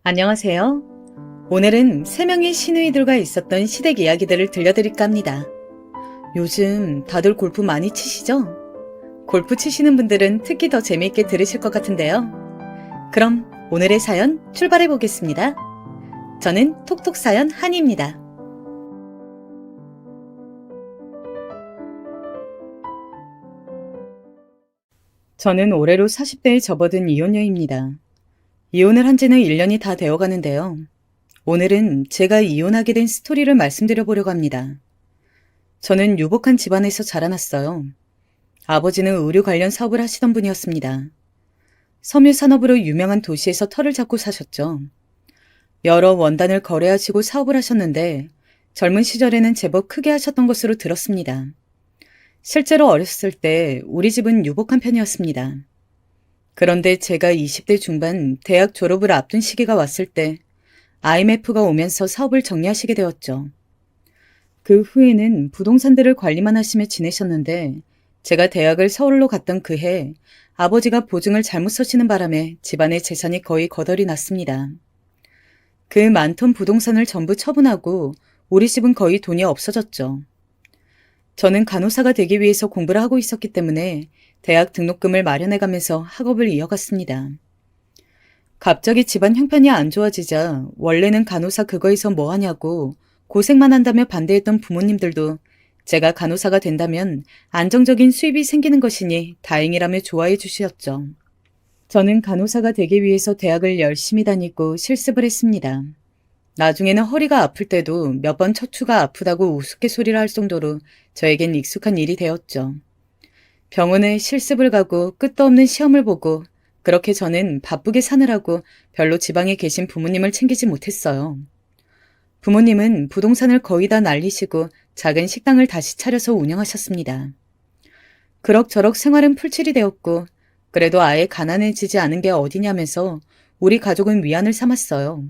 안녕하세요. 오늘은 3명의 시누이들과 있었던 시댁 이야기들을 들려드릴까 합니다. 요즘 다들 골프 많이 치시죠? 골프 치시는 분들은 특히 더 재미있게 들으실 것 같은데요. 그럼 오늘의 사연 출발해 보겠습니다. 저는 톡톡사연 한이입니다. 저는 올해로 40대에 접어든 이혼녀입니다. 이혼을 한 지는 1년이 다 되어 가는데요. 오늘은 제가 이혼하게 된 스토리를 말씀드려 보려고 합니다. 저는 유복한 집안에서 자라났어요. 아버지는 의류 관련 사업을 하시던 분이었습니다. 섬유 산업으로 유명한 도시에서 터를 잡고 사셨죠. 여러 원단을 거래하시고 사업을 하셨는데 젊은 시절에는 제법 크게 하셨던 것으로 들었습니다. 실제로 어렸을 때 우리 집은 유복한 편이었습니다. 그런데 제가 20대 중반 대학 졸업을 앞둔 시기가 왔을 때 IMF가 오면서 사업을 정리하시게 되었죠. 그 후에는 부동산들을 관리만 하시며 지내셨는데 제가 대학을 서울로 갔던 그 해 아버지가 보증을 잘못 서시는 바람에 집안의 재산이 거의 거덜이 났습니다. 그 많던 부동산을 전부 처분하고 우리 집은 거의 돈이 없어졌죠. 저는 간호사가 되기 위해서 공부를 하고 있었기 때문에 대학 등록금을 마련해가면서 학업을 이어갔습니다. 갑자기 집안 형편이 안 좋아지자 원래는 간호사 그거에서 뭐 하냐고 고생만 한다며 반대했던 부모님들도 제가 간호사가 된다면 안정적인 수입이 생기는 것이니 다행이라며 좋아해 주셨죠. 저는 간호사가 되기 위해서 대학을 열심히 다니고 실습을 했습니다. 나중에는 허리가 아플 때도 몇 번 척추가 아프다고 우스갯소리를 할 정도로 저에겐 익숙한 일이 되었죠. 병원에 실습을 가고 끝도 없는 시험을 보고 그렇게 저는 바쁘게 사느라고 별로 지방에 계신 부모님을 챙기지 못했어요. 부모님은 부동산을 거의 다 날리시고 작은 식당을 다시 차려서 운영하셨습니다. 그럭저럭 생활은 풀칠이 되었고 그래도 아예 가난해지지 않은 게 어디냐면서 우리 가족은 위안을 삼았어요.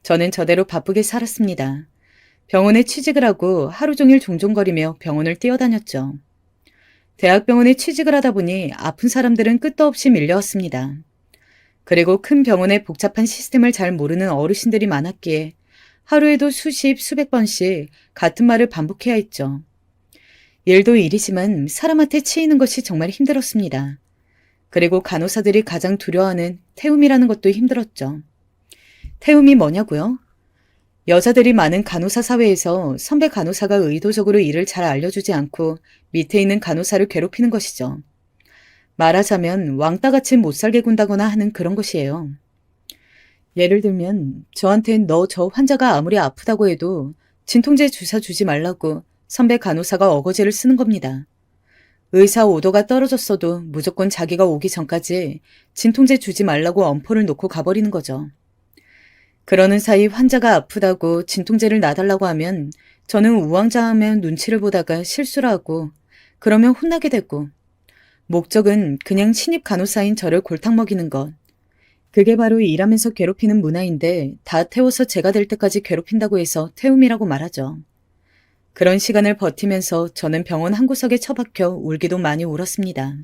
저는 저대로 바쁘게 살았습니다. 병원에 취직을 하고 하루 종일 종종거리며 병원을 뛰어다녔죠. 대학병원에 취직을 하다 보니 아픈 사람들은 끝도 없이 밀려왔습니다. 그리고 큰 병원의 복잡한 시스템을 잘 모르는 어르신들이 많았기에 하루에도 수십, 수백 번씩 같은 말을 반복해야 했죠. 일도 일이지만 사람한테 치이는 것이 정말 힘들었습니다. 그리고 간호사들이 가장 두려워하는 태움이라는 것도 힘들었죠. 태움이 뭐냐고요? 여자들이 많은 간호사 사회에서 선배 간호사가 의도적으로 일을 잘 알려주지 않고 밑에 있는 간호사를 괴롭히는 것이죠. 말하자면 왕따같이 못살게 군다거나 하는 그런 것이에요. 예를 들면 저한텐 너 저 환자가 아무리 아프다고 해도 진통제 주사 주지 말라고 선배 간호사가 어거지를 쓰는 겁니다. 의사 오도가 떨어졌어도 무조건 자기가 오기 전까지 진통제 주지 말라고 엄포를 놓고 가버리는 거죠. 그러는 사이 환자가 아프다고 진통제를 놔달라고 하면 저는 우왕좌왕하며 눈치를 보다가 실수를 하고 그러면 혼나게 되고 목적은 그냥 신입 간호사인 저를 골탕 먹이는 것. 그게 바로 일하면서 괴롭히는 문화인데 다 태워서 제가 될 때까지 괴롭힌다고 해서 태움이라고 말하죠. 그런 시간을 버티면서 저는 병원 한 구석에 처박혀 울기도 많이 울었습니다.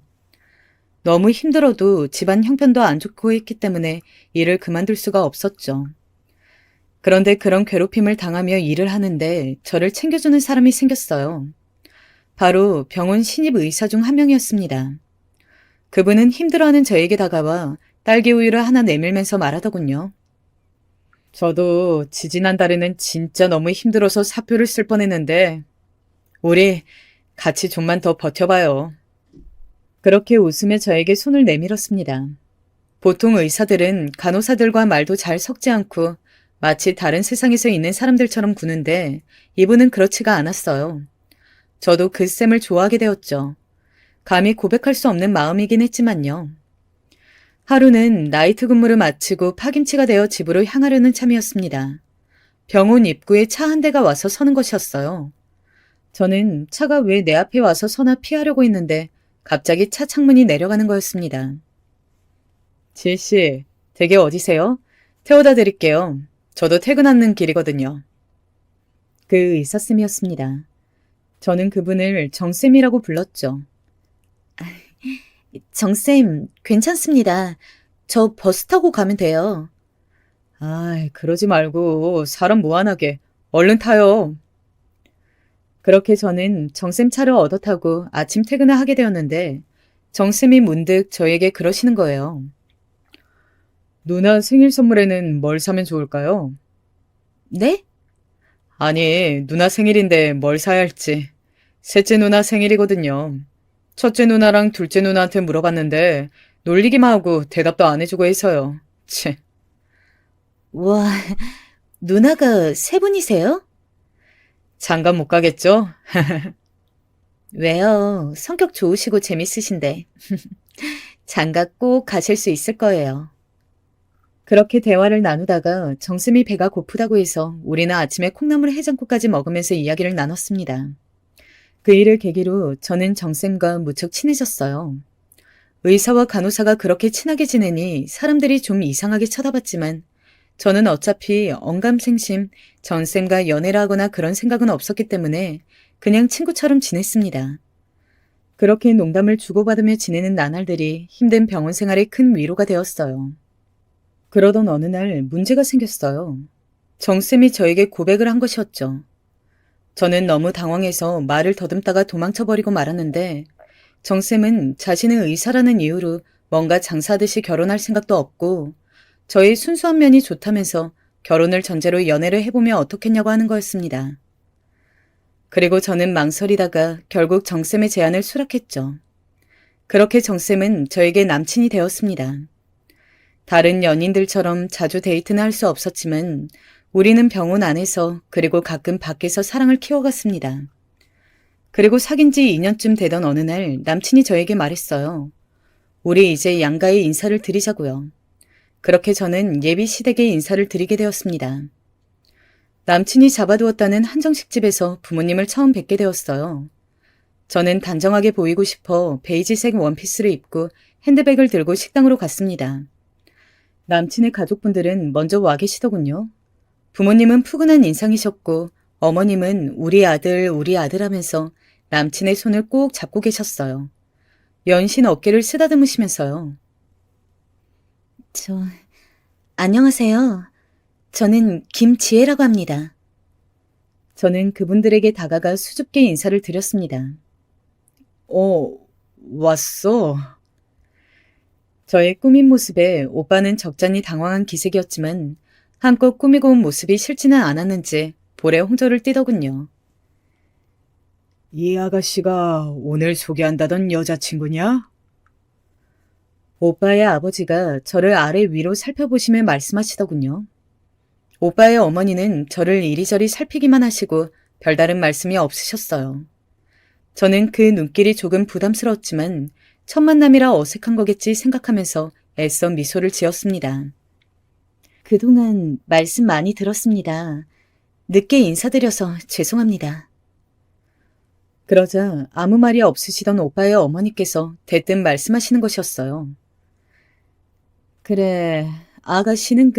너무 힘들어도 집안 형편도 안 좋고 했기 때문에 일을 그만둘 수가 없었죠. 그런데 그런 괴롭힘을 당하며 일을 하는데 저를 챙겨주는 사람이 생겼어요. 바로 병원 신입 의사 중 한 명이었습니다. 그분은 힘들어하는 저에게 다가와 딸기 우유를 하나 내밀면서 말하더군요. 저도 지지난달에는 진짜 너무 힘들어서 사표를 쓸 뻔했는데 우리 같이 좀만 더 버텨봐요. 그렇게 웃으며 저에게 손을 내밀었습니다. 보통 의사들은 간호사들과 말도 잘 섞지 않고 마치 다른 세상에서 있는 사람들처럼 구는데 이분은 그렇지가 않았어요. 저도 그 쌤을 좋아하게 되었죠. 감히 고백할 수 없는 마음이긴 했지만요. 하루는 나이트 근무를 마치고 파김치가 되어 집으로 향하려는 참이었습니다. 병원 입구에 차 한 대가 와서 서는 것이었어요. 저는 차가 왜 내 앞에 와서 서나 피하려고 했는데 갑자기 차 창문이 내려가는 거였습니다. 지혜씨, 댁이 어디세요? 태워다 드릴게요. 저도 퇴근하는 길이거든요. 그 의사쌤이었습니다. 저는 그분을 정쌤이라고 불렀죠. 정쌤, 괜찮습니다. 저 버스 타고 가면 돼요. 아이, 그러지 말고 사람 무안하게 얼른 타요. 그렇게 저는 정쌤 차를 얻어 타고 아침 퇴근을 하게 되었는데 정쌤이 문득 저에게 그러시는 거예요. 누나 생일 선물에는 뭘 사면 좋을까요? 네? 아니, 누나 생일인데 뭘 사야 할지. 셋째 누나 생일이거든요. 첫째 누나랑 둘째 누나한테 물어봤는데 놀리기만 하고 대답도 안 해주고 해서요. 치. 와, 누나가 세 분이세요? 장가 못 가겠죠? 왜요? 성격 좋으시고 재밌으신데. 장가 꼭 가실 수 있을 거예요. 그렇게 대화를 나누다가 정쌤이 배가 고프다고 해서 우리는 아침에 콩나물 해장국까지 먹으면서 이야기를 나눴습니다. 그 일을 계기로 저는 정쌤과 무척 친해졌어요. 의사와 간호사가 그렇게 친하게 지내니 사람들이 좀 이상하게 쳐다봤지만 저는 어차피 언감생심 전쌤과 연애를 하거나 그런 생각은 없었기 때문에 그냥 친구처럼 지냈습니다. 그렇게 농담을 주고받으며 지내는 나날들이 힘든 병원 생활에 큰 위로가 되었어요. 그러던 어느 날 문제가 생겼어요. 정쌤이 저에게 고백을 한 것이었죠. 저는 너무 당황해서 말을 더듬다가 도망쳐버리고 말았는데 정쌤은 자신은 의사라는 이유로 뭔가 장사하듯이 결혼할 생각도 없고 저의 순수한 면이 좋다면서 결혼을 전제로 연애를 해보면 어떻겠냐고 하는 거였습니다. 그리고 저는 망설이다가 결국 정쌤의 제안을 수락했죠. 그렇게 정쌤은 저에게 남친이 되었습니다. 다른 연인들처럼 자주 데이트는 할 수 없었지만 우리는 병원 안에서 그리고 가끔 밖에서 사랑을 키워갔습니다. 그리고 사귄 지 2년쯤 되던 어느 날 남친이 저에게 말했어요. 우리 이제 양가에 인사를 드리자고요. 그렇게 저는 예비 시댁에 인사를 드리게 되었습니다. 남친이 잡아두었다는 한정식 집에서 부모님을 처음 뵙게 되었어요. 저는 단정하게 보이고 싶어 베이지색 원피스를 입고 핸드백을 들고 식당으로 갔습니다. 남친의 가족분들은 먼저 와 계시더군요. 부모님은 푸근한 인상이셨고 어머님은 우리 아들 하면서 남친의 손을 꼭 잡고 계셨어요. 연신 어깨를 쓰다듬으시면서요. 안녕하세요. 저는 김지혜라고 합니다. 저는 그분들에게 다가가 수줍게 인사를 드렸습니다. 왔어. 저의 꾸민 모습에 오빠는 적잖이 당황한 기색이었지만 한껏 꾸미고 온 모습이 싫지는 않았는지 볼에 홍조를 띠더군요. 이 아가씨가 오늘 소개한다던 여자친구냐? 오빠의 아버지가 저를 아래 위로 살펴보시며 말씀하시더군요. 오빠의 어머니는 저를 이리저리 살피기만 하시고 별다른 말씀이 없으셨어요. 저는 그 눈길이 조금 부담스러웠지만 첫 만남이라 어색한 거겠지 생각하면서 애써 미소를 지었습니다. 그동안 말씀 많이 들었습니다. 늦게 인사드려서 죄송합니다. 그러자 아무 말이 없으시던 오빠의 어머니께서 대뜸 말씀하시는 것이었어요. 그래, 아가씨는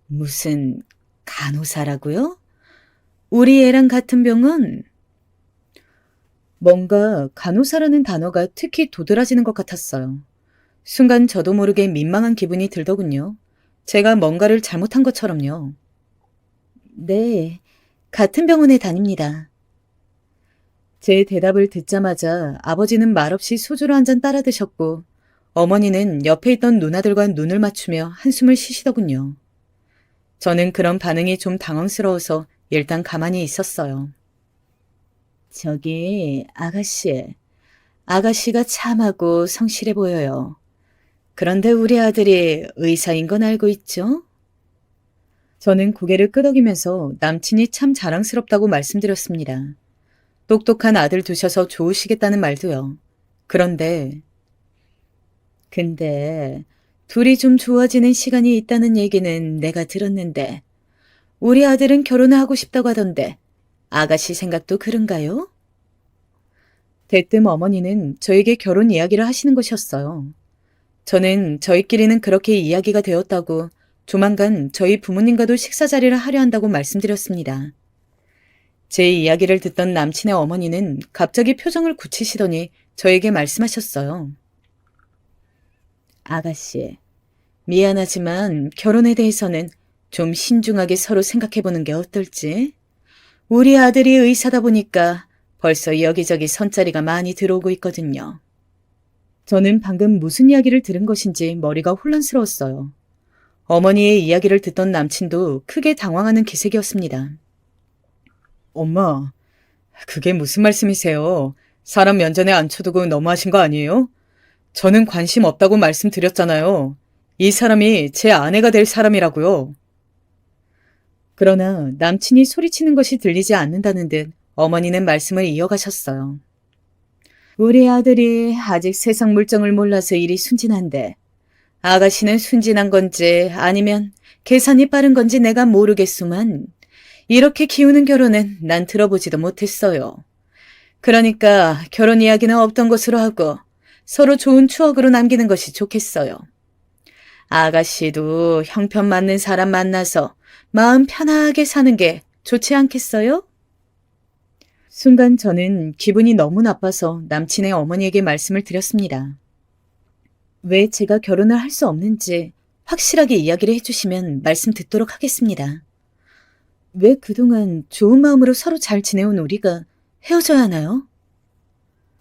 무슨 간호사라고요? 우리 애랑 같은 병원? 뭔가 간호사라는 단어가 특히 도드라지는 것 같았어요. 순간 저도 모르게 민망한 기분이 들더군요. 제가 뭔가를 잘못한 것처럼요. 네, 같은 병원에 다닙니다. 제 대답을 듣자마자 아버지는 말없이 소주를 한 잔 따라 드셨고 어머니는 옆에 있던 누나들과 눈을 맞추며 한숨을 쉬시더군요. 저는 그런 반응이 좀 당황스러워서 일단 가만히 있었어요. 저기 아가씨가 참하고 성실해 보여요. 그런데 우리 아들이 의사인 건 알고 있죠? 저는 고개를 끄덕이면서 남친이 참 자랑스럽다고 말씀드렸습니다. 똑똑한 아들 두셔서 좋으시겠다는 말도요. 근데 둘이 좀 좋아지는 시간이 있다는 얘기는 내가 들었는데 우리 아들은 결혼을 하고 싶다고 하던데 아가씨 생각도 그런가요? 대뜸 어머니는 저에게 결혼 이야기를 하시는 것이었어요. 저는 저희끼리는 그렇게 이야기가 되었다고 조만간 저희 부모님과도 식사 자리를 하려 한다고 말씀드렸습니다. 제 이야기를 듣던 남친의 어머니는 갑자기 표정을 굳히시더니 저에게 말씀하셨어요. 아가씨, 미안하지만 결혼에 대해서는 좀 신중하게 서로 생각해보는 게 어떨지? 우리 아들이 의사다 보니까 벌써 여기저기 선자리가 많이 들어오고 있거든요. 저는 방금 무슨 이야기를 들은 것인지 머리가 혼란스러웠어요. 어머니의 이야기를 듣던 남친도 크게 당황하는 기색이었습니다. 엄마, 그게 무슨 말씀이세요? 사람 면전에 앉혀두고 너무하신 거 아니에요? 저는 관심 없다고 말씀드렸잖아요. 이 사람이 제 아내가 될 사람이라고요. 그러나 남친이 소리치는 것이 들리지 않는다는 듯 어머니는 말씀을 이어가셨어요. 우리 아들이 아직 세상 물정을 몰라서 일이 순진한데 아가씨는 순진한 건지 아니면 계산이 빠른 건지 내가 모르겠소만 이렇게 키우는 결혼은 난 들어보지도 못했어요. 그러니까 결혼 이야기는 없던 것으로 하고 서로 좋은 추억으로 남기는 것이 좋겠어요. 아가씨도 형편 맞는 사람 만나서 마음 편하게 사는 게 좋지 않겠어요? 순간 저는 기분이 너무 나빠서 남친의 어머니에게 말씀을 드렸습니다. 왜 제가 결혼을 할 수 없는지 확실하게 이야기를 해주시면 말씀 듣도록 하겠습니다. 왜 그동안 좋은 마음으로 서로 잘 지내온 우리가 헤어져야 하나요?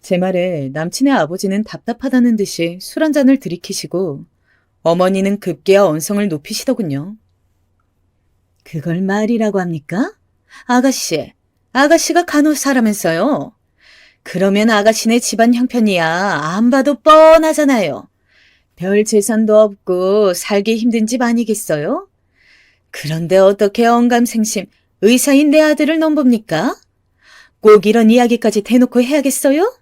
제 말에 남친의 아버지는 답답하다는 듯이 술 한 잔을 들이키시고 어머니는 급기야 언성을 높이시더군요. 그걸 말이라고 합니까? 아가씨가 간호사라면서요. 그러면 아가씨네 집안 형편이야 안 봐도 뻔하잖아요. 별 재산도 없고 살기 힘든 집 아니겠어요? 그런데 어떻게 언감생심 의사인 내 아들을 넘봅니까? 꼭 이런 이야기까지 대놓고 해야겠어요?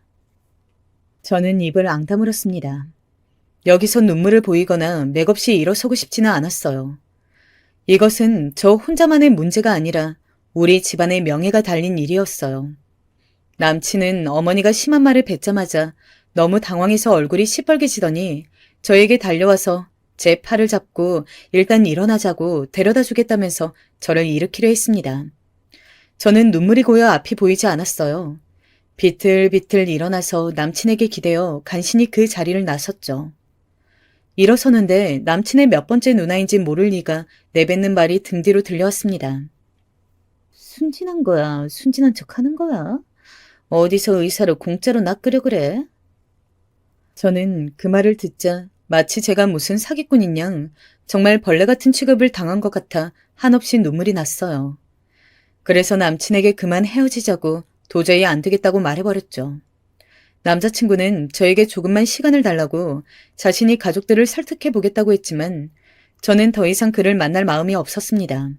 저는 입을 앙다물었습니다. 여기서 눈물을 보이거나 맥없이 일어서고 싶지는 않았어요. 이것은 저 혼자만의 문제가 아니라 우리 집안의 명예가 달린 일이었어요. 남친은 어머니가 심한 말을 뱉자마자 너무 당황해서 얼굴이 시뻘개지더니 저에게 달려와서 제 팔을 잡고 일단 일어나자고 데려다 주겠다면서 저를 일으키려 했습니다. 저는 눈물이 고여 앞이 보이지 않았어요. 비틀비틀 일어나서 남친에게 기대어 간신히 그 자리를 나섰죠. 일어서는데 남친의 몇 번째 누나인지 모를 리가 내뱉는 말이 등 뒤로 들려왔습니다. 순진한 거야, 순진한 척 하는 거야? 어디서 의사를 공짜로 낚으려 그래? 저는 그 말을 듣자 마치 제가 무슨 사기꾼인 양 정말 벌레 같은 취급을 당한 것 같아 한없이 눈물이 났어요. 그래서 남친에게 그만 헤어지자고 도저히 안 되겠다고 말해버렸죠. 남자친구는 저에게 조금만 시간을 달라고 자신이 가족들을 설득해보겠다고 했지만 저는 더 이상 그를 만날 마음이 없었습니다.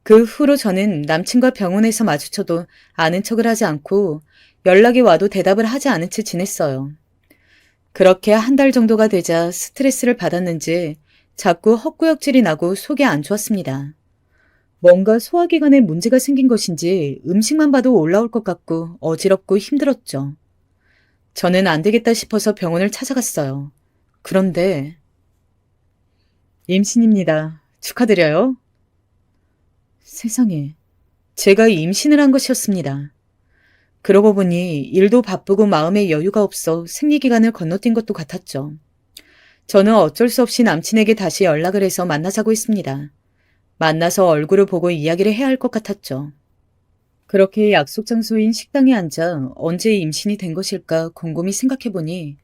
그 후로 저는 남친과 병원에서 마주쳐도 아는 척을 하지 않고 연락이 와도 대답을 하지 않은 채 지냈어요. 그렇게 한 달 정도가 되자 스트레스를 받았는지 자꾸 헛구역질이 나고 속이 안 좋았습니다. 뭔가 소화기관에 문제가 생긴 것인지 음식만 봐도 올라올 것 같고 어지럽고 힘들었죠. 저는 안 되겠다 싶어서 병원을 찾아갔어요. 그런데 임신입니다. 축하드려요. 세상에, 제가 임신을 한 것이었습니다. 그러고 보니 일도 바쁘고 마음에 여유가 없어 생리기간을 건너뛴 것도 같았죠. 저는 어쩔 수 없이 남친에게 다시 연락을 해서 만나자고 했습니다. 만나서 얼굴을 보고 이야기를 해야 할 것 같았죠. 그렇게 약속 장소인 식당에 앉아 언제 임신이 된 것일까 곰곰이 생각해보니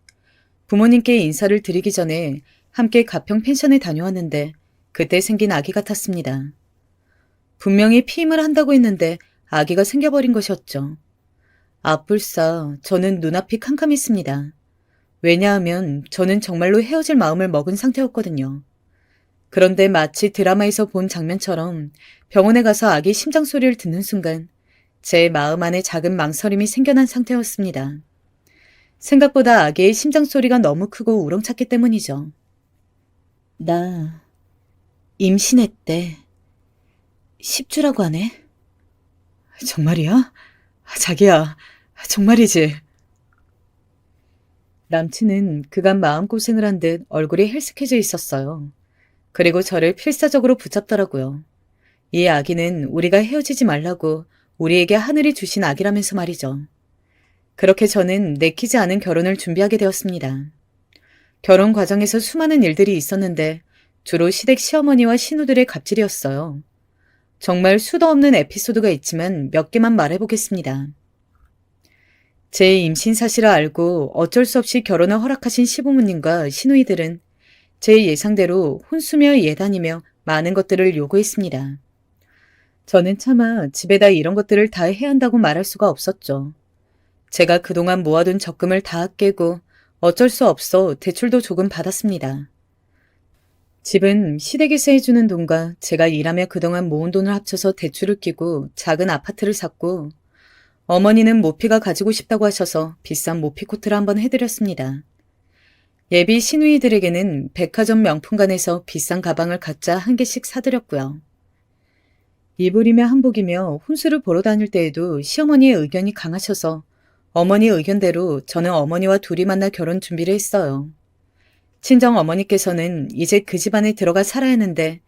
부모님께 인사를 드리기 전에 함께 가평 펜션에 다녀왔는데 그때 생긴 아기 같았습니다. 분명히 피임을 한다고 했는데 아기가 생겨버린 것이었죠. 앞불싸 저는 눈앞이 캄캄했습니다. 왜냐하면 저는 정말로 헤어질 마음을 먹은 상태였거든요. 그런데 마치 드라마에서 본 장면처럼 병원에 가서 아기 심장 소리를 듣는 순간 제 마음 안에 작은 망설임이 생겨난 상태였습니다. 생각보다 아기의 심장 소리가 너무 크고 우렁찼기 때문이죠. 나 임신했대. 10주라고 하네. 정말이야? 자기야, 정말이지. 남친은 그간 마음고생을 한 듯 얼굴이 헬쓱해져 있었어요. 그리고 저를 필사적으로 붙잡더라고요. 이 아기는 우리가 헤어지지 말라고 우리에게 하늘이 주신 아기라면서 말이죠. 그렇게 저는 내키지 않은 결혼을 준비하게 되었습니다. 결혼 과정에서 수많은 일들이 있었는데 주로 시댁 시어머니와 신우들의 갑질이었어요. 정말 수도 없는 에피소드가 있지만 몇 개만 말해보겠습니다. 제 임신 사실을 알고 어쩔 수 없이 결혼을 허락하신 시부모님과 시누이들은 제 예상대로 혼수며 예단이며 많은 것들을 요구했습니다. 저는 차마 집에다 이런 것들을 다 해야 한다고 말할 수가 없었죠. 제가 그동안 모아둔 적금을 다 깨고 어쩔 수 없어 대출도 조금 받았습니다. 집은 시댁에서 해주는 돈과 제가 일하며 그동안 모은 돈을 합쳐서 대출을 끼고 작은 아파트를 샀고 어머니는 모피가 가지고 싶다고 하셔서 비싼 모피 코트를 한번 해드렸습니다. 예비 시누이들에게는 백화점 명품관에서 비싼 가방을 각자 한 개씩 사드렸고요. 이불이며 한복이며 혼수를 보러 다닐 때에도 시어머니의 의견이 강하셔서 어머니 의견대로 저는 어머니와 둘이 만나 결혼 준비를 했어요. 친정 어머니께서는 이제 그 집안에 들어가 살아야 하는데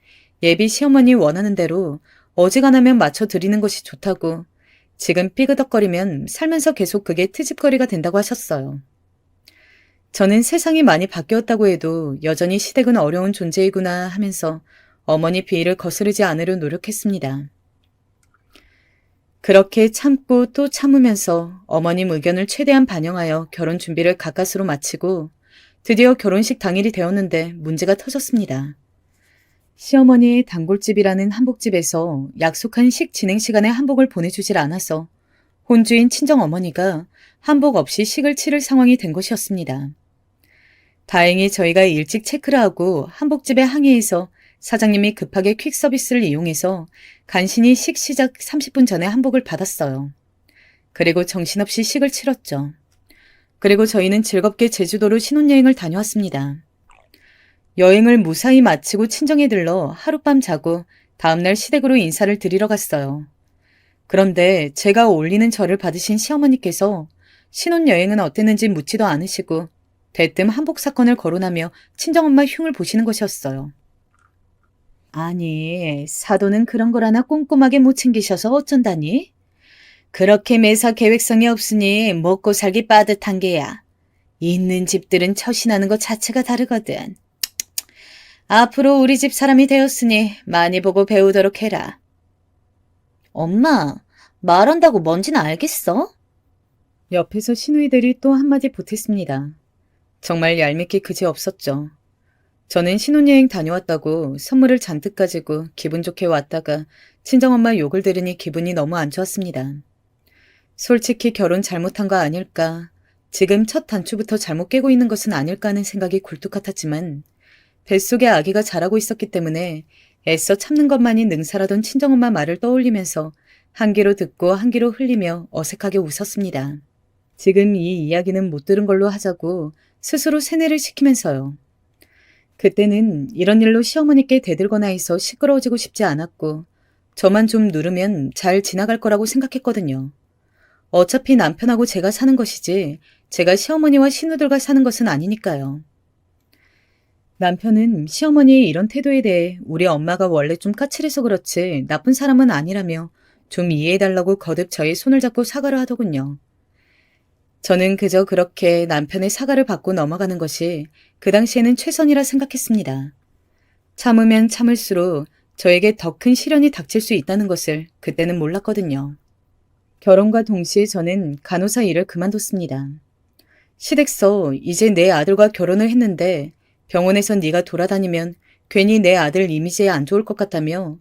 예비 시어머니 원하는 대로 어지간하면 맞춰드리는 것이 좋다고 지금 삐그덕거리면 살면서 계속 그게 트집거리가 된다고 하셨어요. 저는 세상이 많이 바뀌었다고 해도 여전히 시댁은 어려운 존재이구나 하면서 어머니 비위를 거스르지 않으려 노력했습니다. 그렇게 참고 또 참으면서 어머님 의견을 최대한 반영하여 결혼 준비를 가까스로 마치고 드디어 결혼식 당일이 되었는데 문제가 터졌습니다. 시어머니의 단골집이라는 한복집에서 약속한 식 진행 시간에 한복을 보내주질 않아서 혼주인 친정어머니가 한복 없이 식을 치를 상황이 된 것이었습니다. 다행히 저희가 일찍 체크를 하고 한복집에 항의해서 사장님이 급하게 퀵 서비스를 이용해서 간신히 식 시작 30분 전에 한복을 받았어요. 그리고 정신없이 식을 치렀죠. 그리고 저희는 즐겁게 제주도로 신혼여행을 다녀왔습니다. 여행을 무사히 마치고 친정에 들러 하룻밤 자고 다음날 시댁으로 인사를 드리러 갔어요. 그런데 제가 올리는 절을 받으신 시어머니께서 신혼여행은 어땠는지 묻지도 않으시고 대뜸 한복 사건을 거론하며 친정엄마 흉을 보시는 것이었어요. 아니, 사돈은 그런 걸 하나 꼼꼼하게 못 챙기셔서 어쩐다니? 그렇게 매사 계획성이 없으니 먹고 살기 빠듯한 게야. 있는 집들은 처신하는 것 자체가 다르거든. 앞으로 우리 집 사람이 되었으니 많이 보고 배우도록 해라. 엄마, 말한다고 뭔지는 알겠어? 옆에서 시누이들이 또 한마디 보탰습니다. 정말 얄밉게 그지없었죠. 저는 신혼여행 다녀왔다고 선물을 잔뜩 가지고 기분 좋게 왔다가 친정엄마 욕을 들으니 기분이 너무 안 좋았습니다. 솔직히 결혼 잘못한 거 아닐까, 지금 첫 단추부터 잘못 깨고 있는 것은 아닐까 하는 생각이 굴뚝 같았지만 뱃속에 아기가 자라고 있었기 때문에 애써 참는 것만이 능사라던 친정엄마 말을 떠올리면서 한 귀로 듣고 한 귀로 흘리며 어색하게 웃었습니다. 지금 이 이야기는 못 들은 걸로 하자고 스스로 세뇌를 시키면서요. 그때는 이런 일로 시어머니께 대들거나 해서 시끄러워지고 싶지 않았고 저만 좀 누르면 잘 지나갈 거라고 생각했거든요. 어차피 남편하고 제가 사는 것이지 제가 시어머니와 신우들과 사는 것은 아니니까요. 남편은 시어머니의 이런 태도에 대해 우리 엄마가 원래 좀 까칠해서 그렇지 나쁜 사람은 아니라며 좀 이해해달라고 거듭 저의 손을 잡고 사과를 하더군요. 저는 그저 그렇게 남편의 사과를 받고 넘어가는 것이 그 당시에는 최선이라 생각했습니다. 참으면 참을수록 저에게 더 큰 시련이 닥칠 수 있다는 것을 그때는 몰랐거든요. 결혼과 동시에 저는 간호사 일을 그만뒀습니다. 시댁서 이제 내 아들과 결혼을 했는데 병원에서 네가 돌아다니면 괜히 내 아들 이미지에 안 좋을 것 같다며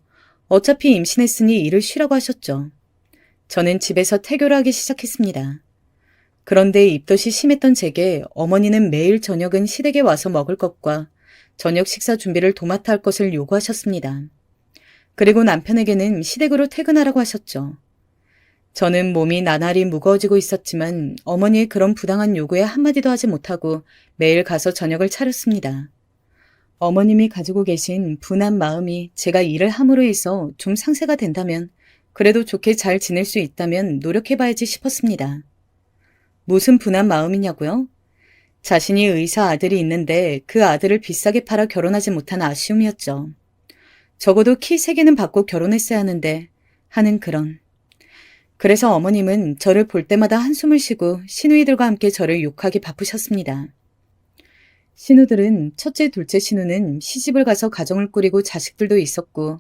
어차피 임신했으니 일을 쉬라고 하셨죠. 저는 집에서 태교를 하기 시작했습니다. 그런데 입덧이 심했던 제게 어머니는 매일 저녁은 시댁에 와서 먹을 것과 저녁 식사 준비를 도맡아 할 것을 요구하셨습니다. 그리고 남편에게는 시댁으로 퇴근하라고 하셨죠. 저는 몸이 나날이 무거워지고 있었지만 어머니의 그런 부당한 요구에 한마디도 하지 못하고 매일 가서 저녁을 차렸습니다. 어머님이 가지고 계신 분한 마음이 제가 일을 함으로 해서 좀 상쇄가 된다면 그래도 좋게 잘 지낼 수 있다면 노력해봐야지 싶었습니다. 무슨 분한 마음이냐고요? 자신이 의사 아들이 있는데 그 아들을 비싸게 팔아 결혼하지 못한 아쉬움이었죠. 적어도 키 3개는 받고 결혼했어야 하는데 하는 그런. 그래서 어머님은 저를 볼 때마다 한숨을 쉬고 시누이들과 함께 저를 욕하기 바쁘셨습니다. 신우들은 첫째, 둘째 신우는 시집을 가서 가정을 꾸리고 자식들도 있었고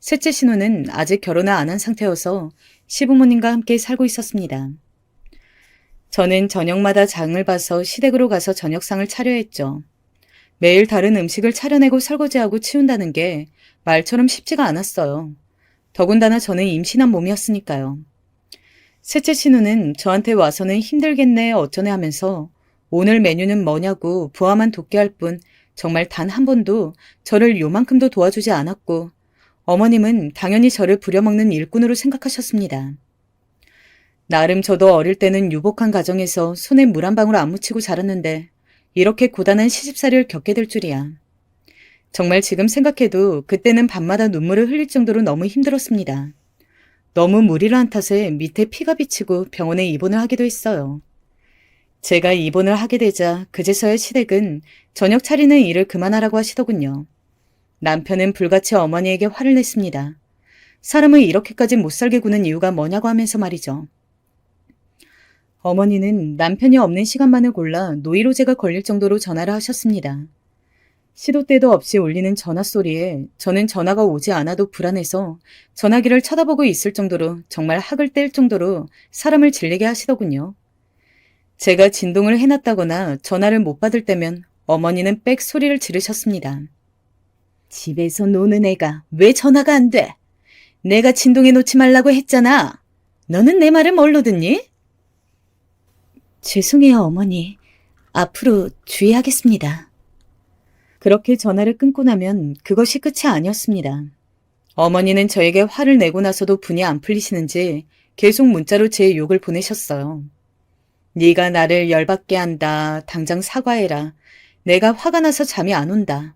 셋째 신우는 아직 결혼을 안 한 상태여서 시부모님과 함께 살고 있었습니다. 저는 저녁마다 장을 봐서 시댁으로 가서 저녁상을 차려야 했죠. 매일 다른 음식을 차려내고 설거지하고 치운다는 게 말처럼 쉽지가 않았어요. 더군다나 저는 임신한 몸이었으니까요. 셋째 신우는 저한테 와서는 힘들겠네 어쩌네 하면서 오늘 메뉴는 뭐냐고 부하만 돕게 할 뿐 정말 단 한 번도 저를 요만큼도 도와주지 않았고 어머님은 당연히 저를 부려먹는 일꾼으로 생각하셨습니다. 나름 저도 어릴 때는 유복한 가정에서 손에 물 한 방울 안 묻히고 자랐는데 이렇게 고단한 시집살이를 겪게 될 줄이야. 정말 지금 생각해도 그때는 밤마다 눈물을 흘릴 정도로 너무 힘들었습니다. 너무 무리를 한 탓에 밑에 피가 비치고 병원에 입원을 하기도 했어요. 제가 입원을 하게 되자 그제서야 시댁은 저녁 차리는 일을 그만하라고 하시더군요. 남편은 불같이 어머니에게 화를 냈습니다. 사람을 이렇게까지 못살게 구는 이유가 뭐냐고 하면서 말이죠. 어머니는 남편이 없는 시간만을 골라 노이로제가 걸릴 정도로 전화를 하셨습니다. 시도 때도 없이 울리는 전화 소리에 저는 전화가 오지 않아도 불안해서 전화기를 쳐다보고 있을 정도로 정말 학을 뗄 정도로 사람을 질리게 하시더군요. 제가 진동을 해놨다거나 전화를 못 받을 때면 어머니는 빽 소리를 지르셨습니다. 집에서 노는 애가 왜 전화가 안 돼? 내가 진동해 놓지 말라고 했잖아. 너는 내 말을 뭘로 듣니? 죄송해요, 어머니. 앞으로 주의하겠습니다. 그렇게 전화를 끊고 나면 그것이 끝이 아니었습니다. 어머니는 저에게 화를 내고 나서도 분이 안 풀리시는지 계속 문자로 제 욕을 보내셨어요. 네가 나를 열받게 한다. 당장 사과해라. 내가 화가 나서 잠이 안 온다.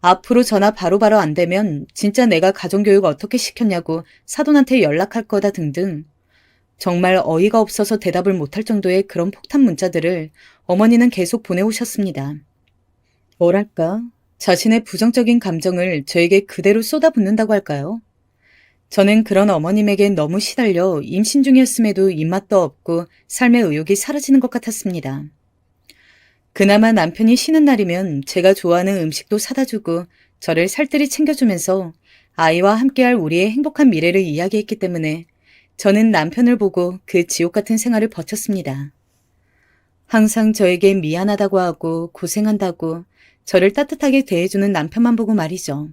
앞으로 전화 바로바로 안 되면 진짜 내가 가정교육 어떻게 시켰냐고 사돈한테 연락할 거다 등등. 정말 어이가 없어서 대답을 못할 정도의 그런 폭탄 문자들을 어머니는 계속 보내오셨습니다. 뭐랄까, 자신의 부정적인 감정을 저에게 그대로 쏟아붓는다고 할까요? 저는 그런 어머님에게 너무 시달려 임신 중이었음에도 입맛도 없고 삶의 의욕이 사라지는 것 같았습니다. 그나마 남편이 쉬는 날이면 제가 좋아하는 음식도 사다 주고 저를 살뜰히 챙겨주면서 아이와 함께할 우리의 행복한 미래를 이야기했기 때문에 저는 남편을 보고 그 지옥 같은 생활을 버텼습니다. 항상 저에게 미안하다고 하고 고생한다고 저를 따뜻하게 대해주는 남편만 보고 말이죠.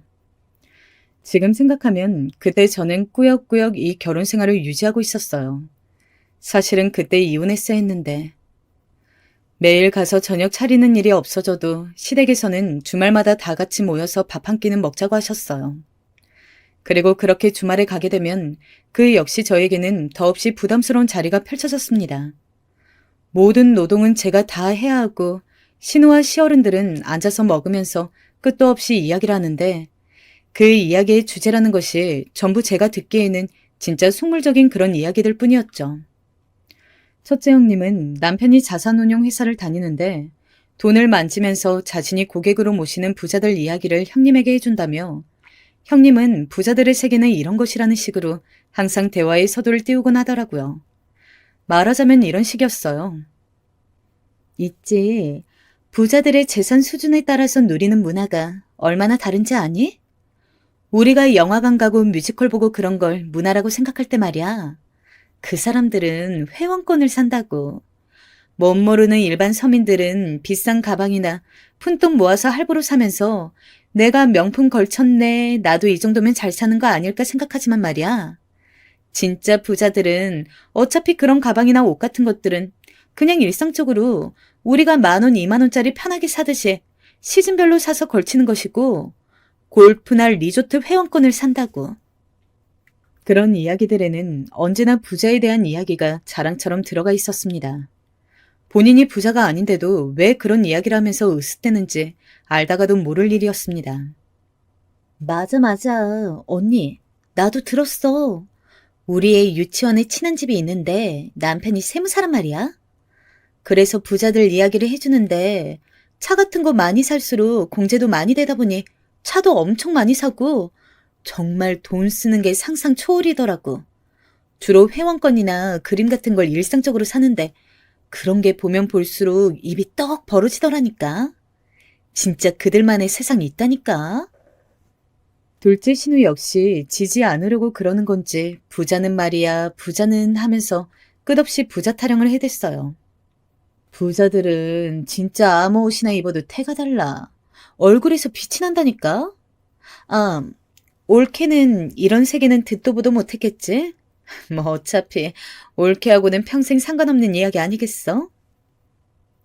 지금 생각하면 그때 저는 꾸역꾸역 이 결혼 생활을 유지하고 있었어요. 사실은 그때 이혼했어야 했는데 매일 가서 저녁 차리는 일이 없어져도 시댁에서는 주말마다 다 같이 모여서 밥 한 끼는 먹자고 하셨어요. 그리고 그렇게 주말에 가게 되면 그 역시 저에게는 더없이 부담스러운 자리가 펼쳐졌습니다. 모든 노동은 제가 다 해야 하고 신우와 시어른들은 앉아서 먹으면서 끝도 없이 이야기를 하는데 그 이야기의 주제라는 것이 전부 제가 듣기에는 진짜 속물적인 그런 이야기들 뿐이었죠. 첫째 형님은 남편이 자산운용 회사를 다니는데 돈을 만지면서 자신이 고객으로 모시는 부자들 이야기를 형님에게 해준다며 형님은 부자들의 세계는 이런 것이라는 식으로 항상 대화의 서두를 띄우곤 하더라고요. 말하자면 이런 식이었어요. 있지. 부자들의 재산 수준에 따라서 누리는 문화가 얼마나 다른지 아니? 우리가 영화관 가고 뮤지컬 보고 그런 걸 문화라고 생각할 때 말이야. 그 사람들은 회원권을 산다고. 못 모르는 일반 서민들은 비싼 가방이나 푼돈 모아서 할부로 사면서 내가 명품 걸쳤네, 나도 이 정도면 잘 사는 거 아닐까 생각하지만 말이야. 진짜 부자들은 어차피 그런 가방이나 옷 같은 것들은 그냥 일상적으로 우리가 10,000원, 20,000원짜리 편하게 사듯이 시즌별로 사서 걸치는 것이고 골프나 리조트 회원권을 산다고. 그런 이야기들에는 언제나 부자에 대한 이야기가 자랑처럼 들어가 있었습니다. 본인이 부자가 아닌데도 왜 그런 이야기를 하면서 으쓱대는지 알다가도 모를 일이었습니다. 맞아. 언니, 나도 들었어. 우리 애 유치원에 친한 집이 있는데 남편이 세무사란 말이야. 그래서 부자들 이야기를 해주는데 차 같은 거 많이 살수록 공제도 많이 되다 보니 차도 엄청 많이 사고 정말 돈 쓰는 게 상상 초월이더라고. 주로 회원권이나 그림 같은 걸 일상적으로 사는데 그런 게 보면 볼수록 입이 떡 벌어지더라니까. 진짜 그들만의 세상이 있다니까. 둘째 신우 역시 지지 않으려고 그러는 건지 부자는 말이야, 부자는 하면서 끝없이 부자 타령을 해댔어요. 부자들은 진짜 아무 옷이나 입어도 태가 달라. 얼굴에서 빛이 난다니까? 아, 올케는 이런 세계는 듣도 보도 못했겠지? 뭐 어차피 올케하고는 평생 상관없는 이야기 아니겠어?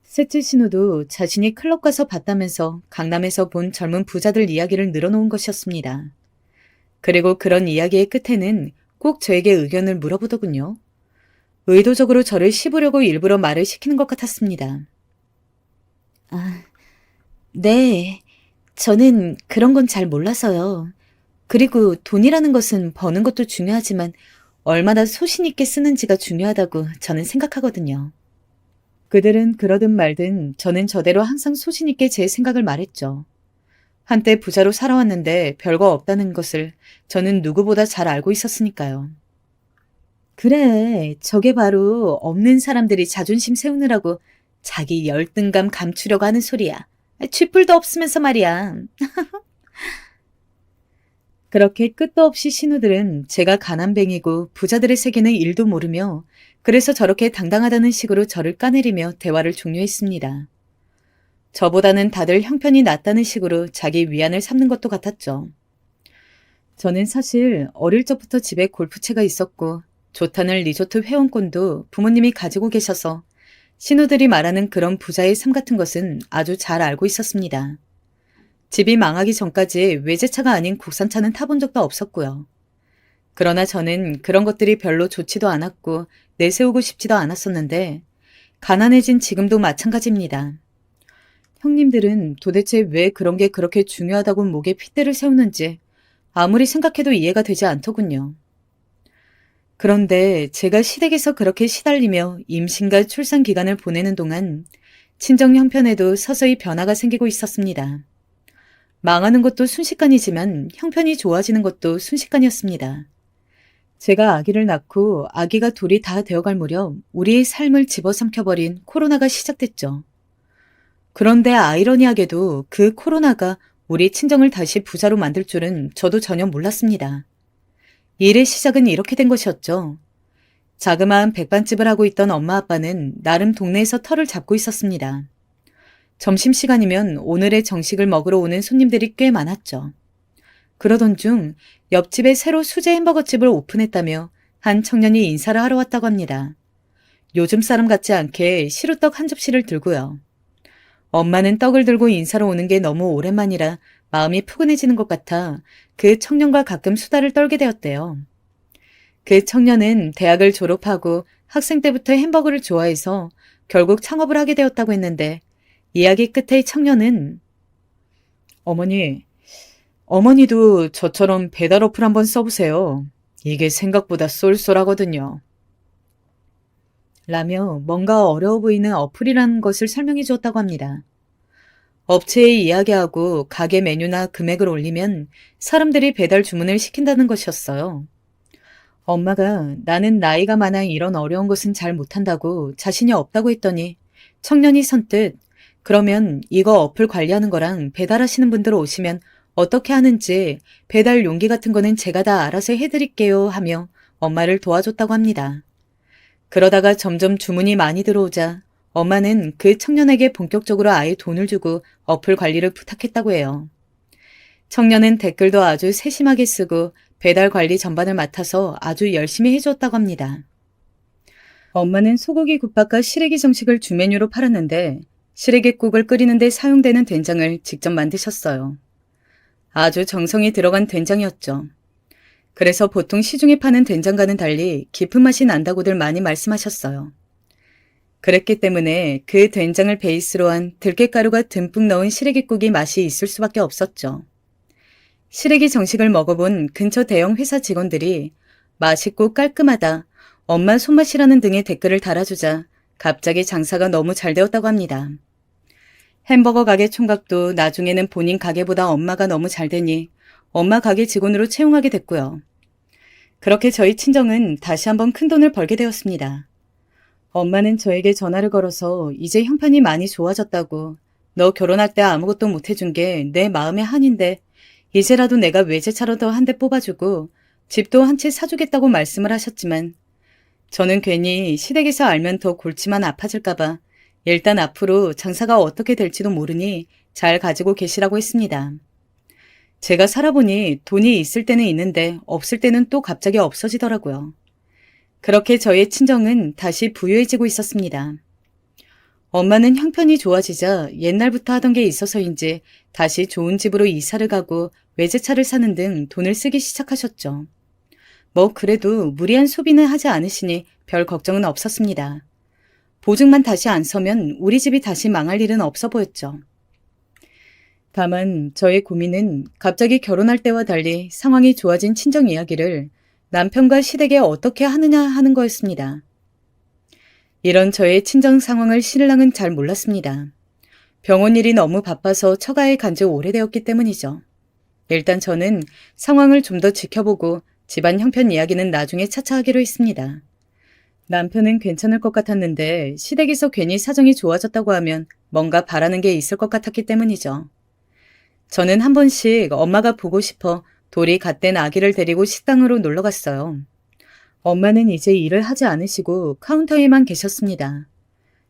셋째 신우도 자신이 클럽 가서 봤다면서 강남에서 본 젊은 부자들 이야기를 늘어놓은 것이었습니다. 그리고 그런 이야기의 끝에는 꼭 저에게 의견을 물어보더군요. 의도적으로 저를 씹으려고 일부러 말을 시키는 것 같았습니다. 아, 네. 저는 그런 건 잘 몰라서요. 그리고 돈이라는 것은 버는 것도 중요하지만 얼마나 소신 있게 쓰는지가 중요하다고 저는 생각하거든요. 그들은 그러든 말든 저는 저대로 항상 소신 있게 제 생각을 말했죠. 한때 부자로 살아왔는데 별거 없다는 것을 저는 누구보다 잘 알고 있었으니까요. 그래, 저게 바로 없는 사람들이 자존심 세우느라고 자기 열등감 감추려고 하는 소리야. 쥐뿔도 없으면서 말이야. 그렇게 끝도 없이 신우들은 제가 가난뱅이고 부자들의 세계는 일도 모르며 그래서 저렇게 당당하다는 식으로 저를 까내리며 대화를 종료했습니다. 저보다는 다들 형편이 낫다는 식으로 자기 위안을 삼는 것도 같았죠. 저는 사실 어릴 적부터 집에 골프채가 있었고 좋다는 리조트 회원권도 부모님이 가지고 계셔서 신우들이 말하는 그런 부자의 삶 같은 것은 아주 잘 알고 있었습니다. 집이 망하기 전까지 외제차가 아닌 국산차는 타본 적도 없었고요. 그러나 저는 그런 것들이 별로 좋지도 않았고 내세우고 싶지도 않았었는데 가난해진 지금도 마찬가지입니다. 형님들은 도대체 왜 그런 게 그렇게 중요하다고 목에 핏대를 세우는지 아무리 생각해도 이해가 되지 않더군요. 그런데 제가 시댁에서 그렇게 시달리며 임신과 출산 기간을 보내는 동안 친정 형편에도 서서히 변화가 생기고 있었습니다. 망하는 것도 순식간이지만 형편이 좋아지는 것도 순식간이었습니다. 제가 아기를 낳고 아기가 둘이 다 되어갈 무렵 우리의 삶을 집어삼켜버린 코로나가 시작됐죠. 그런데 아이러니하게도 그 코로나가 우리 친정을 다시 부자로 만들 줄은 저도 전혀 몰랐습니다. 일의 시작은 이렇게 된 것이었죠. 자그마한 백반집을 하고 있던 엄마 아빠는 나름 동네에서 털을 잡고 있었습니다. 점심시간이면 오늘의 정식을 먹으러 오는 손님들이 꽤 많았죠. 그러던 중 옆집에 새로 수제 햄버거집을 오픈했다며 한 청년이 인사를 하러 왔다고 합니다. 요즘 사람 같지 않게 시루떡 한 접시를 들고요. 엄마는 떡을 들고 인사로 오는 게 너무 오랜만이라 마음이 푸근해지는 것 같아 그 청년과 가끔 수다를 떨게 되었대요. 그 청년은 대학을 졸업하고 학생 때부터 햄버거를 좋아해서 결국 창업을 하게 되었다고 했는데 이야기 끝에 청년은 어머니도 저처럼 배달 어플 한번 써보세요. 이게 생각보다 쏠쏠하거든요. 라며 뭔가 어려워 보이는 어플이라는 것을 설명해 주었다고 합니다. 업체에 이야기하고 가게 메뉴나 금액을 올리면 사람들이 배달 주문을 시킨다는 것이었어요. 엄마가 나는 나이가 많아 이런 어려운 것은 잘 못한다고 자신이 없다고 했더니 청년이 선뜻 그러면 이거 어플 관리하는 거랑 배달하시는 분들 오시면 어떻게 하는지 배달 용기 같은 거는 제가 다 알아서 해드릴게요 하며 엄마를 도와줬다고 합니다. 그러다가 점점 주문이 많이 들어오자 엄마는 그 청년에게 본격적으로 아예 돈을 주고 어플 관리를 부탁했다고 해요. 청년은 댓글도 아주 세심하게 쓰고 배달 관리 전반을 맡아서 아주 열심히 해주었다고 합니다. 엄마는 소고기 국밥과 시래기 정식을 주메뉴로 팔았는데 시래기국을 끓이는 데 사용되는 된장을 직접 만드셨어요. 아주 정성이 들어간 된장이었죠. 그래서 보통 시중에 파는 된장과는 달리 깊은 맛이 난다고들 많이 말씀하셨어요. 그랬기 때문에 그 된장을 베이스로 한 들깨가루가 듬뿍 넣은 시래기국이 맛이 있을 수밖에 없었죠. 시래기 정식을 먹어본 근처 대형 회사 직원들이 맛있고 깔끔하다, 엄마 손맛이라는 등의 댓글을 달아주자 갑자기 장사가 너무 잘 되었다고 합니다. 햄버거 가게 총각도 나중에는 본인 가게보다 엄마가 너무 잘 되니 엄마 가게 직원으로 채용하게 됐고요. 그렇게 저희 친정은 다시 한번 큰 돈을 벌게 되었습니다. 엄마는 저에게 전화를 걸어서 이제 형편이 많이 좋아졌다고 너 결혼할 때 아무것도 못 해준 게 내 마음의 한인데 이제라도 내가 외제차라도 한 대 뽑아주고 집도 한 채 사주겠다고 말씀을 하셨지만 저는 괜히 시댁에서 알면 더 골치만 아파질까봐 일단 앞으로 장사가 어떻게 될지도 모르니 잘 가지고 계시라고 했습니다. 제가 살아보니 돈이 있을 때는 있는데 없을 때는 또 갑자기 없어지더라고요. 그렇게 저의 친정은 다시 부유해지고 있었습니다. 엄마는 형편이 좋아지자 옛날부터 하던 게 있어서인지 다시 좋은 집으로 이사를 가고 외제차를 사는 등 돈을 쓰기 시작하셨죠. 뭐 그래도 무리한 소비는 하지 않으시니 별 걱정은 없었습니다. 보증만 다시 안 서면 우리 집이 다시 망할 일은 없어 보였죠. 다만 저의 고민은 갑자기 결혼할 때와 달리 상황이 좋아진 친정 이야기를 남편과 시댁에 어떻게 하느냐 하는 거였습니다. 이런 저의 친정 상황을 신랑은 잘 몰랐습니다. 병원 일이 너무 바빠서 처가에 간 지 오래되었기 때문이죠. 일단 저는 상황을 좀 더 지켜보고 집안 형편 이야기는 나중에 차차 하기로 했습니다. 남편은 괜찮을 것 같았는데 시댁에서 괜히 사정이 좋아졌다고 하면 뭔가 바라는 게 있을 것 같았기 때문이죠. 저는 한 번씩 엄마가 보고 싶어 돌이 갓된 아기를 데리고 식당으로 놀러 갔어요. 엄마는 이제 일을 하지 않으시고 카운터에만 계셨습니다.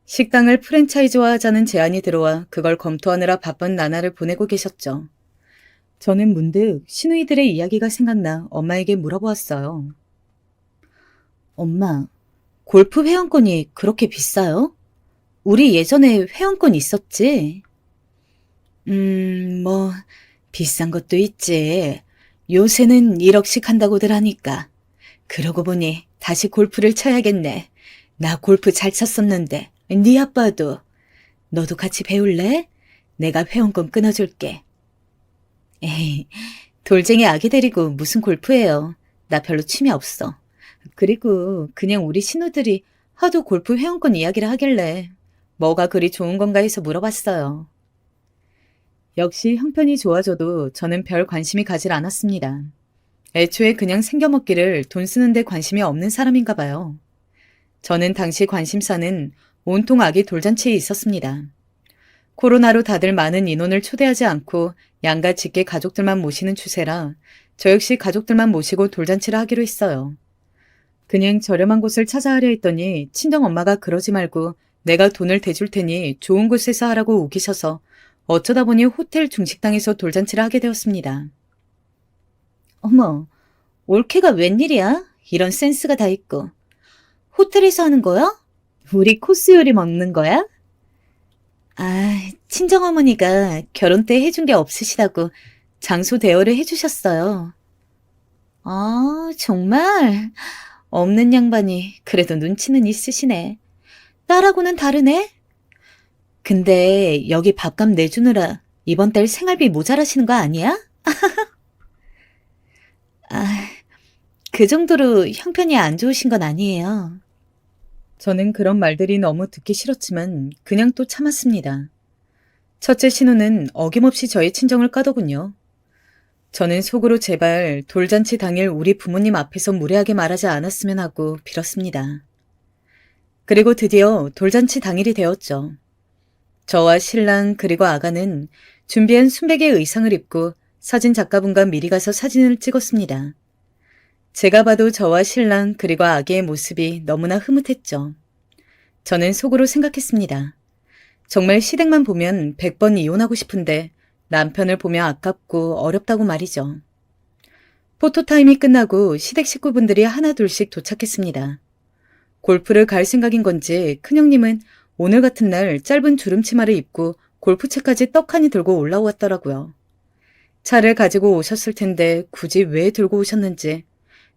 식당을 프랜차이즈화하자는 제안이 들어와 그걸 검토하느라 바쁜 나날을 보내고 계셨죠. 저는 문득 시누이들의 이야기가 생각나 엄마에게 물어보았어요. 엄마, 골프 회원권이 그렇게 비싸요? 우리 예전에 회원권 있었지? 뭐, 비싼 것도 있지. 요새는 1억씩 한다고들 하니까. 그러고 보니 다시 골프를 쳐야겠네. 나 골프 잘 쳤었는데, 네 아빠도. 너도 같이 배울래? 내가 회원권 끊어줄게. 에이, 돌쟁이 아기 데리고 무슨 골프예요. 나 별로 취미 없어. 그리고 그냥 우리 신우들이 하도 골프 회원권 이야기를 하길래 뭐가 그리 좋은 건가 해서 물어봤어요. 역시 형편이 좋아져도 저는 별 관심이 가질 않았습니다. 애초에 그냥 생겨먹기를 돈 쓰는데 관심이 없는 사람인가 봐요. 저는 당시 관심사는 온통 아기 돌잔치에 있었습니다. 코로나로 다들 많은 인원을 초대하지 않고 양가 직계 가족들만 모시는 추세라 저 역시 가족들만 모시고 돌잔치를 하기로 했어요. 그냥 저렴한 곳을 찾아 하려 했더니 친정엄마가 그러지 말고 내가 돈을 대줄 테니 좋은 곳에서 하라고 우기셔서 어쩌다 보니 호텔 중식당에서 돌잔치를 하게 되었습니다. 어머, 올케가 웬일이야? 이런 센스가 다 있고. 호텔에서 하는 거야? 우리 코스 요리 먹는 거야? 아, 친정어머니가 결혼 때 해준 게 없으시다고 장소 대여를 해주셨어요. 아, 정말? 없는 양반이 그래도 눈치는 있으시네. 딸하고는 다르네? 근데 여기 밥값 내주느라 이번 달 생활비 모자라시는 거 아니야? 아, 그 정도로 형편이 안 좋으신 건 아니에요. 저는 그런 말들이 너무 듣기 싫었지만 그냥 또 참았습니다. 첫째 신우는 어김없이 저의 친정을 까더군요. 저는 속으로 제발 돌잔치 당일 우리 부모님 앞에서 무례하게 말하지 않았으면 하고 빌었습니다. 그리고 드디어 돌잔치 당일이 되었죠. 저와 신랑 그리고 아가는 준비한 순백의 의상을 입고 사진 작가분과 미리 가서 사진을 찍었습니다. 제가 봐도 저와 신랑 그리고 아기의 모습이 너무나 흐뭇했죠. 저는 속으로 생각했습니다. 정말 시댁만 보면 100번 이혼하고 싶은데 남편을 보면 아깝고 어렵다고 말이죠. 포토타임이 끝나고 시댁 식구분들이 하나둘씩 도착했습니다. 골프를 갈 생각인 건지 큰형님은 오늘 같은 날 짧은 주름치마를 입고 골프채까지 떡하니 들고 올라왔더라고요. 차를 가지고 오셨을 텐데 굳이 왜 들고 오셨는지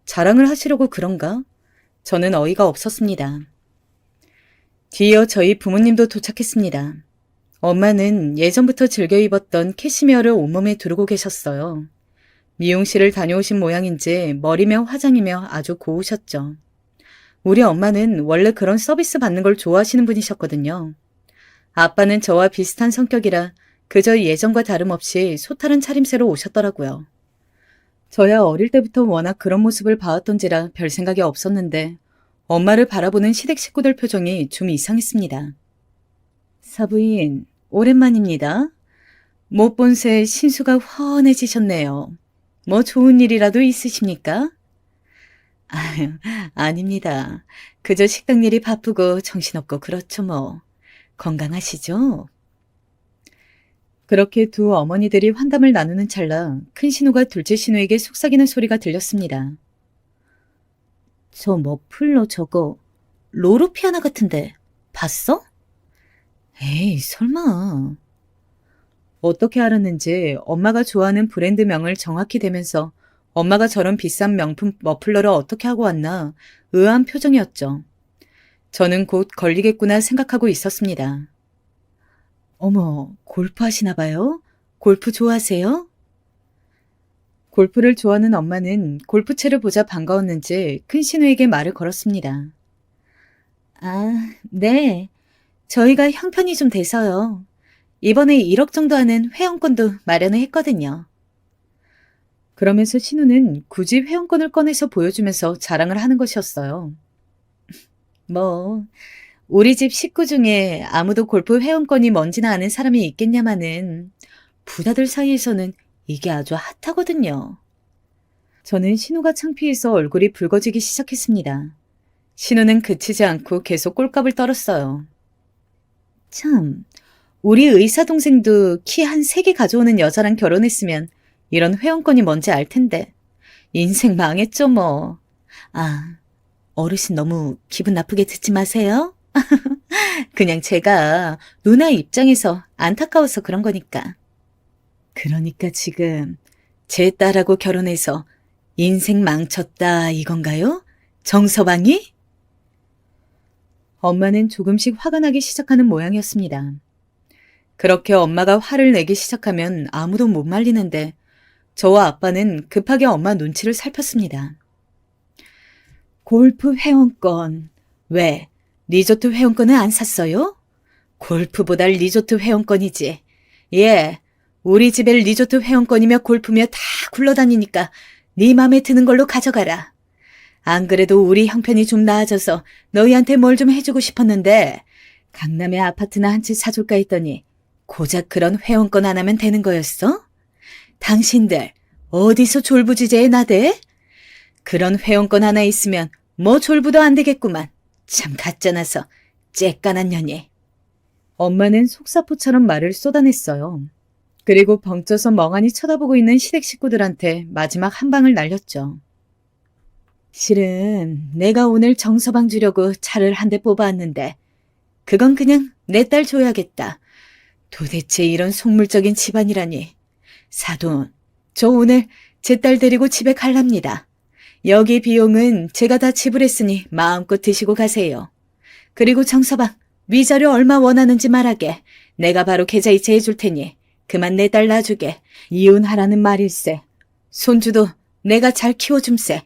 자랑을 하시려고 그런가? 저는 어이가 없었습니다. 뒤이어 저희 부모님도 도착했습니다. 엄마는 예전부터 즐겨 입었던 캐시미어를 온몸에 두르고 계셨어요. 미용실을 다녀오신 모양인지 머리며 화장이며 아주 고우셨죠. 우리 엄마는 원래 그런 서비스 받는 걸 좋아하시는 분이셨거든요. 아빠는 저와 비슷한 성격이라 그저 예전과 다름없이 소탈한 차림새로 오셨더라고요. 저야 어릴 때부터 워낙 그런 모습을 봐왔던지라 별 생각이 없었는데 엄마를 바라보는 시댁 식구들 표정이 좀 이상했습니다. 사부인, 오랜만입니다. 못 본 새 신수가 훤해지셨네요. 뭐 좋은 일이라도 있으십니까? 아유, 아닙니다. 그저 식당 일이 바쁘고 정신없고 그렇죠 뭐. 건강하시죠? 그렇게 두 어머니들이 환담을 나누는 찰나 큰 신우가 둘째 신우에게 속삭이는 소리가 들렸습니다. 저 머플러 저거 로로 피아나 같은데 봤어? 에이, 설마. 어떻게 알았는지 엄마가 좋아하는 브랜드명을 정확히 대면서 엄마가 저런 비싼 명품 머플러를 어떻게 하고 왔나 의아한 표정이었죠. 저는 곧 걸리겠구나 생각하고 있었습니다. 어머, 골프 하시나 봐요? 골프 좋아하세요? 골프를 좋아하는 엄마는 골프채를 보자 반가웠는지 큰 신우에게 말을 걸었습니다. 아, 네. 저희가 형편이 좀 돼서요. 이번에 1억 정도 하는 회원권도 마련을 했거든요. 그러면서 신우는 굳이 회원권을 꺼내서 보여주면서 자랑을 하는 것이었어요. 뭐, 우리 집 식구 중에 아무도 골프 회원권이 뭔지나 아는 사람이 있겠냐마는 부자들 사이에서는 이게 아주 핫하거든요. 저는 신우가 창피해서 얼굴이 붉어지기 시작했습니다. 신우는 그치지 않고 계속 꼴값을 떨었어요. 참, 우리 의사 동생도 키 한 3개 가져오는 여자랑 결혼했으면 이런 회원권이 뭔지 알 텐데. 인생 망했죠 뭐. 아, 어르신 너무 기분 나쁘게 듣지 마세요. 그냥 제가 누나 입장에서 안타까워서 그런 거니까. 그러니까 지금 제 딸하고 결혼해서 인생 망쳤다 이건가요? 정서방이? 엄마는 조금씩 화가 나기 시작하는 모양이었습니다. 그렇게 엄마가 화를 내기 시작하면 아무도 못 말리는데 저와 아빠는 급하게 엄마 눈치를 살폈습니다. 골프 회원권. 왜? 리조트 회원권은 안 샀어요? 골프보다 리조트 회원권이지. 예, 우리 집에 리조트 회원권이며 골프며 다 굴러다니니까 네 맘에 드는 걸로 가져가라. 안 그래도 우리 형편이 좀 나아져서 너희한테 뭘 좀 해주고 싶었는데 강남에 아파트나 한 채 사줄까 했더니 고작 그런 회원권 안 하면 되는 거였어? 당신들 어디서 졸부지제에 나대? 그런 회원권 하나 있으면 뭐 졸부도 안 되겠구만. 참 가짜나서 쬐깐한 년이. 엄마는 속사포처럼 말을 쏟아냈어요. 그리고 벙쪄서 멍하니 쳐다보고 있는 시댁 식구들한테 마지막 한 방을 날렸죠. 실은 내가 오늘 정서방 주려고 차를 한 대 뽑아왔는데 그건 그냥 내 딸 줘야겠다. 도대체 이런 속물적인 집안이라니. 사돈, 저 오늘 제 딸 데리고 집에 갈랍니다. 여기 비용은 제가 다 지불했으니 마음껏 드시고 가세요. 그리고 정서방, 위자료 얼마 원하는지 말하게. 내가 바로 계좌이체 해줄 테니 그만 내 딸 놔주게. 이혼하라는 말일세. 손주도 내가 잘 키워줌세.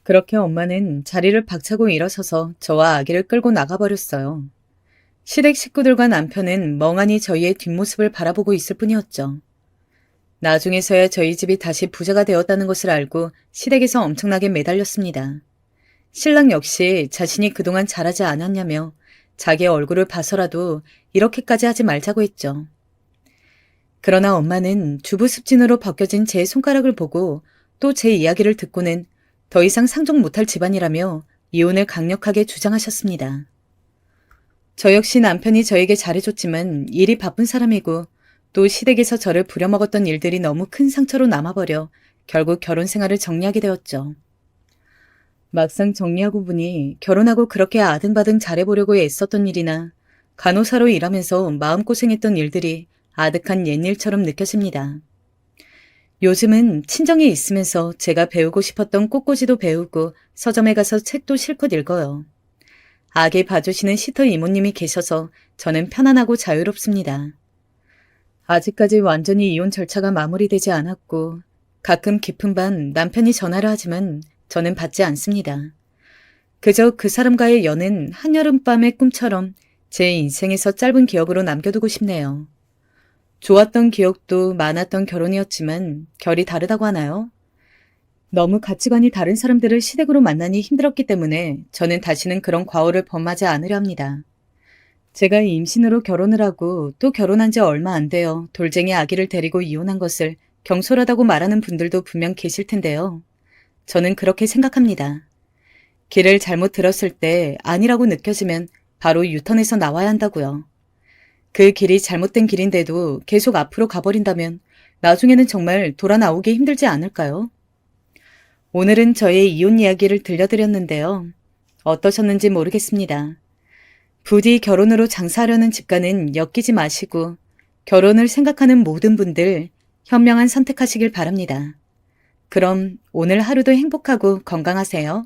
그렇게 엄마는 자리를 박차고 일어서서 저와 아기를 끌고 나가버렸어요. 시댁 식구들과 남편은 멍하니 저희의 뒷모습을 바라보고 있을 뿐이었죠. 나중에서야 저희 집이 다시 부자가 되었다는 것을 알고 시댁에서 엄청나게 매달렸습니다. 신랑 역시 자신이 그동안 잘하지 않았냐며 자기의 얼굴을 봐서라도 이렇게까지 하지 말자고 했죠. 그러나 엄마는 주부 습진으로 벗겨진 제 손가락을 보고 또 제 이야기를 듣고는 더 이상 상종 못할 집안이라며 이혼을 강력하게 주장하셨습니다. 저 역시 남편이 저에게 잘해줬지만 일이 바쁜 사람이고 또 시댁에서 저를 부려먹었던 일들이 너무 큰 상처로 남아버려 결국 결혼 생활을 정리하게 되었죠. 막상 정리하고 보니 결혼하고 그렇게 아등바등 잘해보려고 애썼던 일이나 간호사로 일하면서 마음고생했던 일들이 아득한 옛일처럼 느껴집니다. 요즘은 친정에 있으면서 제가 배우고 싶었던 꽃꽂이도 배우고 서점에 가서 책도 실컷 읽어요. 아기 봐주시는 시터 이모님이 계셔서 저는 편안하고 자유롭습니다. 아직까지 완전히 이혼 절차가 마무리되지 않았고 가끔 깊은 밤 남편이 전화를 하지만 저는 받지 않습니다. 그저 그 사람과의 연은 한여름밤의 꿈처럼 제 인생에서 짧은 기억으로 남겨두고 싶네요. 좋았던 기억도 많았던 결혼이었지만 결이 다르다고 하나요? 너무 가치관이 다른 사람들을 시댁으로 만나니 힘들었기 때문에 저는 다시는 그런 과오를 범하지 않으려 합니다. 제가 임신으로 결혼을 하고 또 결혼한 지 얼마 안 돼요. 돌쟁이 아기를 데리고 이혼한 것을 경솔하다고 말하는 분들도 분명 계실 텐데요. 저는 그렇게 생각합니다. 길을 잘못 들었을 때 아니라고 느껴지면 바로 유턴해서 나와야 한다고요. 그 길이 잘못된 길인데도 계속 앞으로 가버린다면 나중에는 정말 돌아 나오기 힘들지 않을까요? 오늘은 저의 이혼 이야기를 들려드렸는데요. 어떠셨는지 모르겠습니다. 부디 결혼으로 장사하려는 집과는 엮이지 마시고 결혼을 생각하는 모든 분들 현명한 선택하시길 바랍니다. 그럼 오늘 하루도 행복하고 건강하세요.